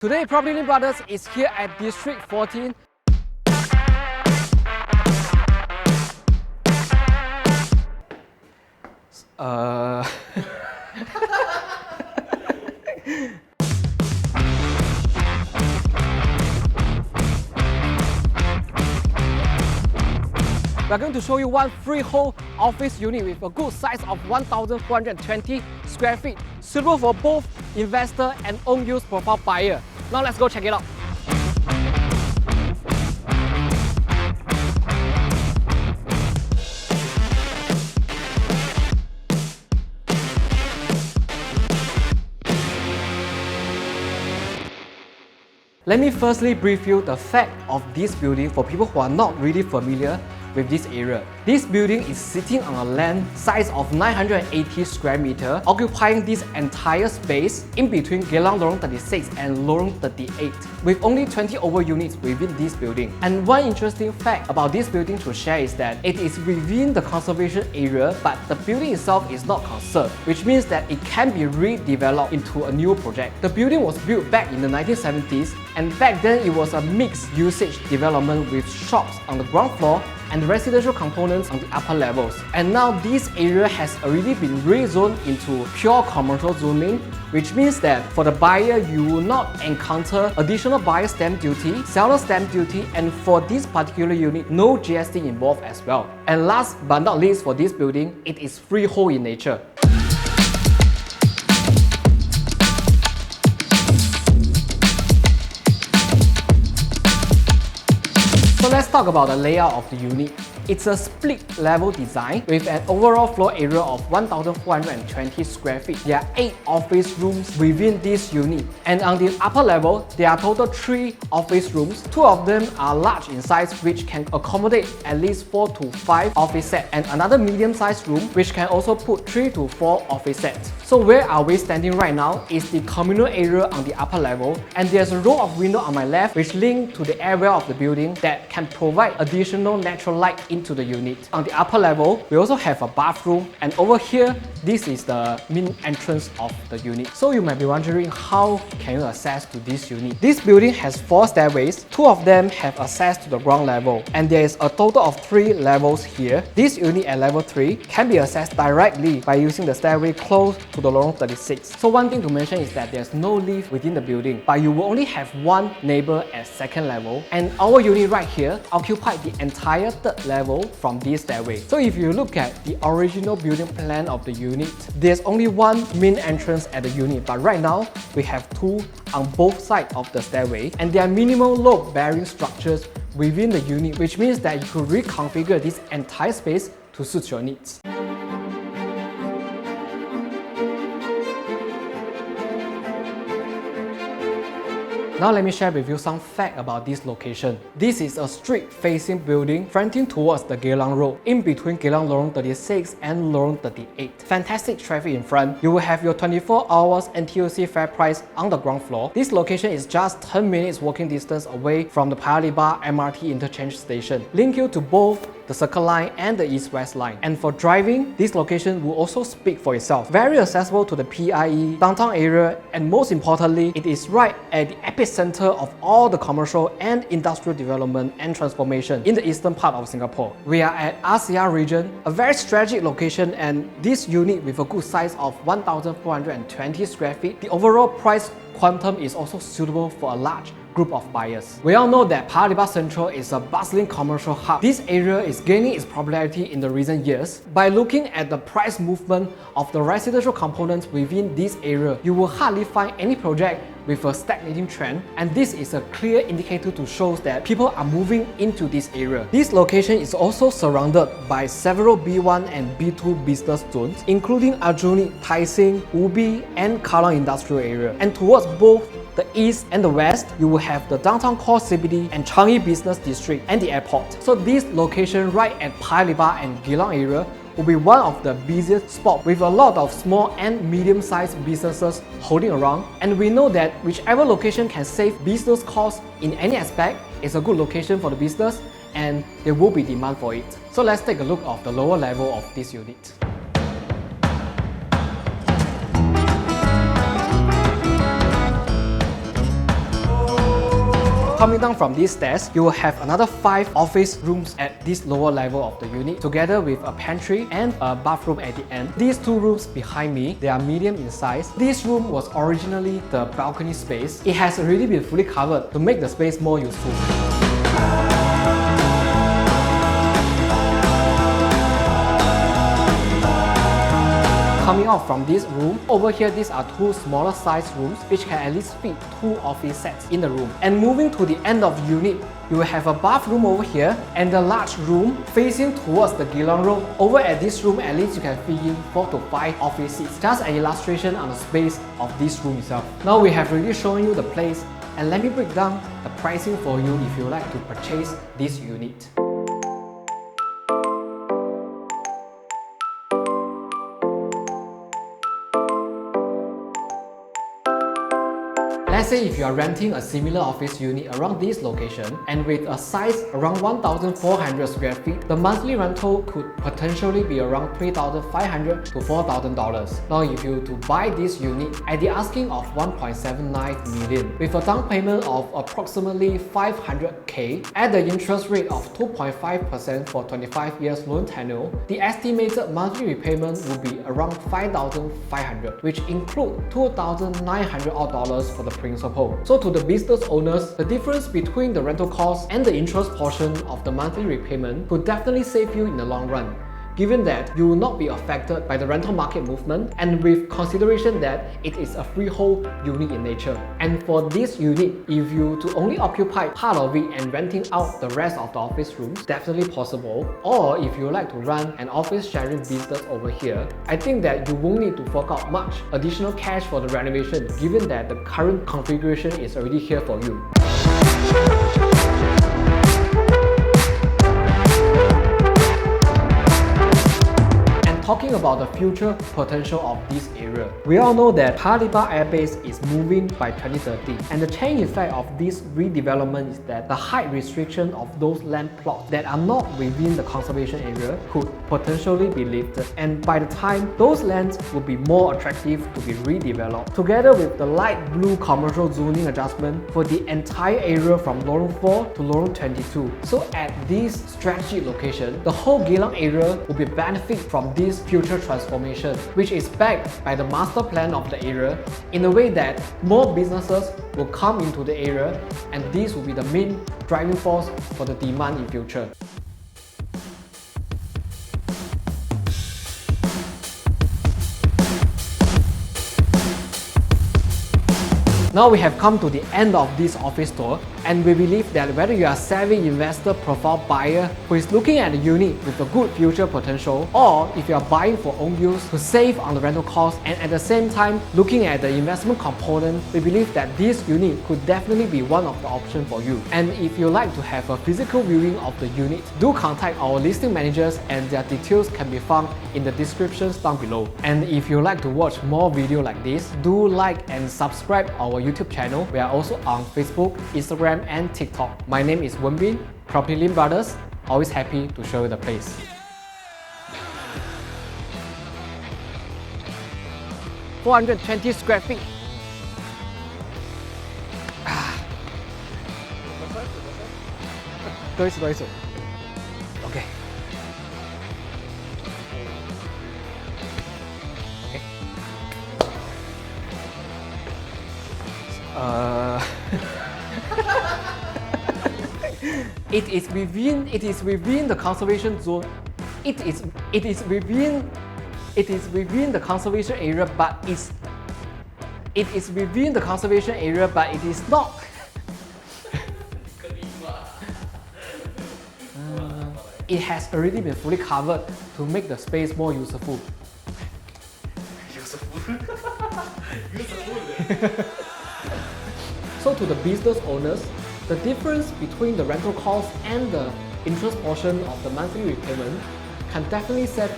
Today, PropertyLimBrothers is here at District 14. We're going to show you one freehold office unit with a good size of 1,420 square feet, suitable for both investor and own use profile buyer. Now let's go check it out. Let me firstly brief you the fact of this building for people who are not really familiar with this area. This building is sitting on a land size of 980 square meter, occupying this entire space in between Geylang Lorong 36 and Lorong 38, with only 20 over units within this building. And one interesting fact about this building to share is that it is within the conservation area, but the building itself is not conserved, which means that it can be redeveloped into a new project. The building was built back in the 1970s, and back then it was a mixed usage development with shops on the ground floor and residential components on the upper levels. And now this area has already been rezoned into pure commercial zoning, which means that for the buyer, you will not encounter additional buyer stamp duty, seller stamp duty, and for this particular unit, no GST involved as well. And last but not least, for this building, it is freehold in nature. So let's talk about the layout of the unit. It's a split level design with an overall floor area of 1,420 square feet. There are 8 office rooms within this unit. And on the upper level, there are total 3 office rooms. 2 of them are large in size, which can accommodate at least 4 to 5 office sets, and another medium-sized room which can also put 3 to 4 office sets. So where are we standing right now is the communal area on the upper level, and there's a row of windows on my left which link to the area of the building that can provide additional natural light into the unit. On the upper level, we also have a bathroom, and over here, this is the main entrance of the unit. So you might be wondering, how can you access to this unit? This building has 4 stairways. 2 of them have access to the ground level, and there is a total of 3 levels here. This unit at level 3 can be accessed directly by using the stairway close to the Lorong 36. So one thing to mention is that there's no lift within the building, but you will only have one neighbor at 2nd level, and our unit right here occupied the entire 3rd level from this stairway. So if you look at the original building plan of the unit, there's only one main entrance at the unit, but right now we have 2 on both sides of the stairway, and there are minimal load bearing structures within the unit, which means that you could reconfigure this entire space to suit your needs. Now let me share with you some facts about this location. This is a street-facing building fronting towards the Geylang Road, in between Geylang Lorong 36 and Lorong 38. Fantastic traffic in front. You will have your 24 hours NTUC fair price on the ground floor. This location is just 10 minutes walking distance away from the Paya Lebar MRT interchange station, link you to both the Circle Line and the East-West Line. And for driving, this location will also speak for itself. Very accessible to the PIE, downtown area, and most importantly, it is right at the epicenter of all the commercial and industrial development and transformation in the eastern part of Singapore. We are at ASEAN region, a very strategic location, and this unit with a good size of 1,420 square feet, the overall price quantum is also suitable for a large group of buyers. We all know that Paya Lebar Central is a bustling commercial hub. This area is gaining its popularity in the recent years. By looking at the price movement of the residential components within this area, you will hardly find any project with a stagnating trend, and this is a clear indicator to show that people are moving into this area. This location is also surrounded by several B1 and B2 business zones, including Aljunied, Tai Seng, Ubi, and Kallang Industrial Area. And towards both the east and the west, you will have the downtown core CBD and Changi Business District and the airport. So this location right at Paya Lebar and Geylang area will be one of the busiest spots with a lot of small and medium-sized businesses holding around. And we know that whichever location can save business costs in any aspect is a good location for the business, and there will be demand for it. So let's take a look at the lower level of this unit. Coming down from these stairs, you will have another 5 office rooms at this lower level of the unit, together with a pantry and a bathroom at the end. These 2 rooms behind me, they are medium in size. This room was originally the balcony space. It has already been fully covered to make the space more useful. Coming out from this room, over here these are 2 smaller size rooms which can at least fit 2 office sets in the room. And moving to the end of the unit, you will have a bathroom over here and a large room facing towards the Geylang Road. Over at this room, at least you can fit in 4 to 5 office seats. Just an illustration on the space of this room itself. Now we have already shown you the place, and let me break down the pricing for you if you like to purchase this unit. Let's say if you are renting a similar office unit around this location and with a size around 1,400 square feet, the monthly rental could potentially be around $3,500 to $4,000. Now if you to buy this unit at the asking of 1.79 million with a down payment of approximately 500k at the interest rate of 2.5% for 25 years loan tenure, the estimated monthly repayment will be around 5,500, which include $2,900 for the principal. So to the business owners, the difference between the rental cost and the interest portion of the monthly repayment could definitely save you in the long run, given that you will not be affected by the rental market movement and with consideration that it is a freehold unit in nature. And for this unit, if you to only occupy part of it and renting out the rest of the office rooms, definitely possible. Or if you like to run an office sharing business over here, I think that you won't need to fork out much additional cash for the renovation, given that the current configuration is already here for you. Talking about the future potential of this area, we all know that Paya Lebar Air Base is moving by 2030, and the chain effect of this redevelopment is that the height restriction of those land plots that are not within the conservation area could potentially be lifted, and by the time those lands will be more attractive to be redeveloped, together with the light blue commercial zoning adjustment for the entire area from Lorong 4 to Lorong 22. So at this strategic location, the whole Geylang area will be benefit from this future transformation, which is backed by the master plan of the area in a way that more businesses will come into the area, and this will be the main driving force for the demand in future. Now we have come to the end of this office tour, and we believe that whether you are a savvy investor profile buyer who is looking at a unit with a good future potential, or if you are buying for own use to save on the rental cost and at the same time looking at the investment component, we believe that this unit could definitely be one of the options for you. And if you like to have a physical viewing of the unit, do contact our listing managers, and their details can be found in the descriptions down below. And if you like to watch more videos like this, do like and subscribe our YouTube channel. We are also on Facebook, Instagram and TikTok. My name is Wenbin, PropertyLimBrothers. Always happy to show you the place. $420 square feet. Okay. It is within the conservation zone. It is within the conservation area, but it is within the conservation area, but it is not. It has already been fully covered to make the space more useful. So to the business owners, the difference between the rental cost and the interest portion of the monthly repayment can definitely save